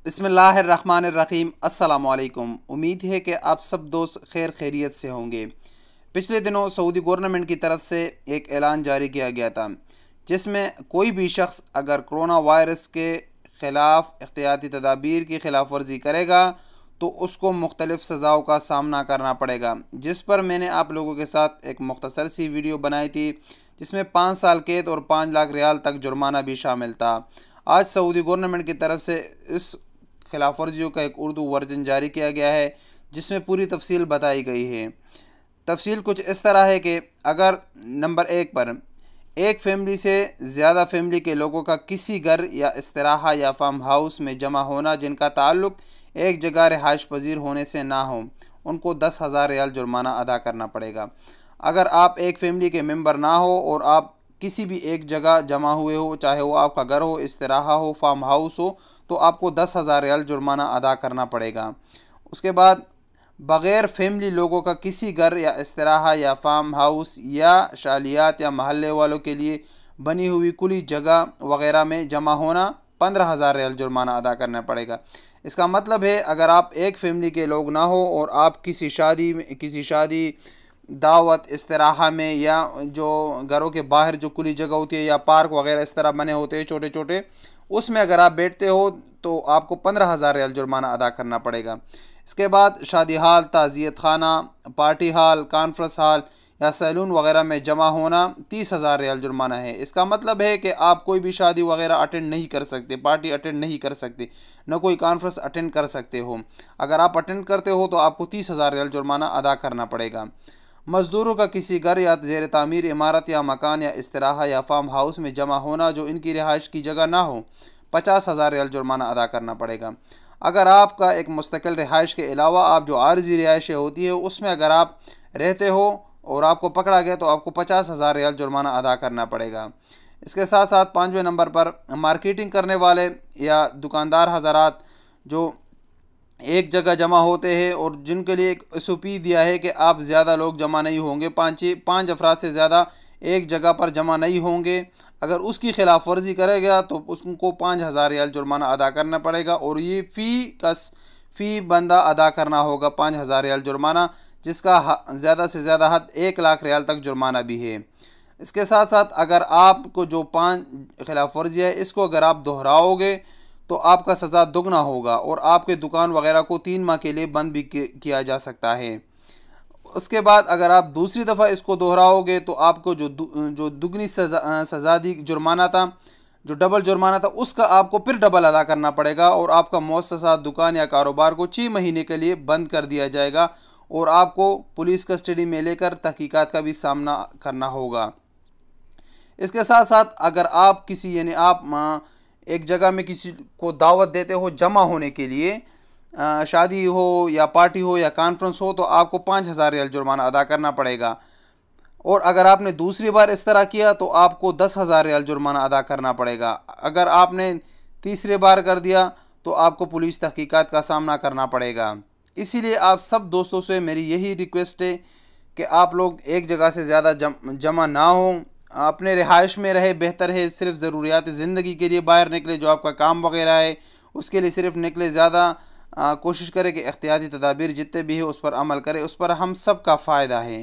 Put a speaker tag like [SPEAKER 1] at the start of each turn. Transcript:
[SPEAKER 1] बिस्मिल्लाहिर्रहमानिर्रहीम। अस्सलामुअलैकुम। उम्मीद है कि आप सब दोस्त खैर खैरियत से होंगे। पिछले दिनों सऊदी गवर्नमेंट की तरफ से एक ऐलान जारी किया गया था, जिसमें कोई भी शख्स अगर कोरोना वायरस के ख़िलाफ़ एहतियाती तदाबीर की खिलाफ वर्जी करेगा तो उसको मुख्तलिफ़ सज़ाओं का सामना करना पड़ेगा, जिस पर मैंने आप लोगों के साथ एक मुख्तसर सी वीडियो बनाई थी, जिसमें 5 साल कैद और 5 लाख रियाल तक जुर्माना भी शामिल था। आज सऊदी गवर्नमेंट की तरफ से इस खिलाफ वर्जियों का एक उर्दू वर्जन जारी किया गया है, जिसमें पूरी तफसील बताई गई है। तफसील कुछ इस तरह है कि अगर नंबर 1 पर एक फैमिली से ज़्यादा फैमिली के लोगों का किसी घर या इस्तराहा या फार्म हाउस में जमा होना जिनका ताल्लुक़ एक जगह रिहाइश पजीर होने से ना हो, उनको 10,000 रियाल जुर्माना अदा करना पड़ेगा। अगर आप एक फैमिली के मेंबर ना हो और आप किसी भी एक जगह जमा हुए हो, चाहे वो आपका घर हो, इस्तराहा हो, फार्म हाउस हो, तो आपको 10,000 रियाल जुर्माना अदा करना पड़ेगा। उसके बाद बग़ैर फैमिली लोगों का किसी घर या इस्तराहा या फार्म हाउस या शालियात या महल्ले वालों के लिए बनी हुई खुली जगह वगैरह में जमा होना 15,000 रियाल जुर्माना अदा करना पड़ेगा। इसका मतलब है अगर आप एक फैमिली के लोग ना हो और आप किसी शादी दावत इस्तराहा में या जो घरों के बाहर जो खुली जगह होती है या पार्क वगैरह इस तरह बने होते हैं छोटे छोटे, उसमें अगर आप बैठते हो तो आपको 15,000 रियाल जुर्माना अदा करना पड़ेगा। इसके बाद शादी हाल, ताज़ियत खाना, पार्टी हाल, कॉन्फ्रेंस हाल या सैलून वगैरह में जमा होना 30,000 रियाल जुर्माना है। इसका मतलब है कि आप कोई भी शादी वगैरह अटेंड नहीं कर सकते, पार्टी अटेंड नहीं कर सकते, न कोई कॉन्फ्रेंस अटेंड कर सकते हो। अगर आप अटेंड करते हो तो आपको 30,000 रियाल जुर्माना अदा करना पड़ेगा। मज़दूरों का किसी घर या ज़ेर तामीर इमारत या मकान या इस्तराहा या फार्म हाउस में जमा होना जो इनकी रिहाइश की जगह ना हो, 50,000 रियाल जुर्माना अदा करना पड़ेगा। अगर आपका एक मुस्तकिल रिहाइश के अलावा आप जो आर्जी रिहाइशें होती है उसमें अगर आप रहते हो और आपको पकड़ा गया तो आपको 50,000 रियाल जुर्माना अदा करना पड़ेगा। इसके साथ साथ 5वें नंबर पर मार्केटिंग करने वाले या दुकानदार हज़रात जो एक जगह जमा होते हैं और जिनके लिए एक एसओपी दिया है कि आप ज़्यादा लोग जमा नहीं होंगे, पाँच अफराद से ज़्यादा एक जगह पर जमा नहीं होंगे, अगर उसकी खिलाफ वर्जी करेगा तो उसको 5,000 रियाल जुर्माना अदा करना पड़ेगा और ये फ़ी बंदा अदा करना होगा 5,000 रियाल जुर्माना, जिसका ज़्यादा से ज़्यादा हद 1 लाख रियाल तक जुर्माना भी है। इसके साथ साथ अगर आपको जो 5 खिलाफ वर्जी है इसको अगर आप दोहराओगे तो आपका सज़ा दुगना होगा और आपके दुकान वगैरह को 3 माह के लिए बंद भी किया जा सकता है। उसके बाद अगर आप दूसरी दफ़ा इसको दोहराओगे तो आपको जो दुगनी सज़ा दी जुर्माना था, जो डबल जुर्माना था, उसका आपको फिर डबल अदा करना पड़ेगा और आपका मुअस्ससा, दुकान या कारोबार को 6 महीने के लिए बंद कर दिया जाएगा और आपको पुलिस कस्टडी में लेकर तहकीकात का भी सामना करना होगा। इसके साथ साथ अगर आप आप एक जगह में किसी को दावत देते हो जमा होने के लिए, शादी हो या पार्टी हो या कॉन्फ्रेंस हो, तो आपको 5,000 रियाल जुर्माना अदा करना पड़ेगा और अगर आपने दूसरी बार इस तरह किया तो आपको 10,000 रियाल जुर्माना अदा करना पड़ेगा। अगर आपने तीसरी बार कर दिया तो आपको पुलिस तहकीकात का सामना करना पड़ेगा। इसीलिए आप सब दोस्तों से मेरी यही रिक्वेस्ट है कि आप लोग एक जगह से ज़्यादा जमा ना हों, अपने रिहाइश में रहे बेहतर है। सिर्फ ज़रूरियात ज़िंदगी के लिए बाहर निकले, जो आपका काम वगैरह है उसके लिए सिर्फ निकले। ज़्यादा कोशिश करें कि एहतियाती तदाबीर जितने भी है उस पर अमल करें, उस पर हम सब का फ़ायदा है।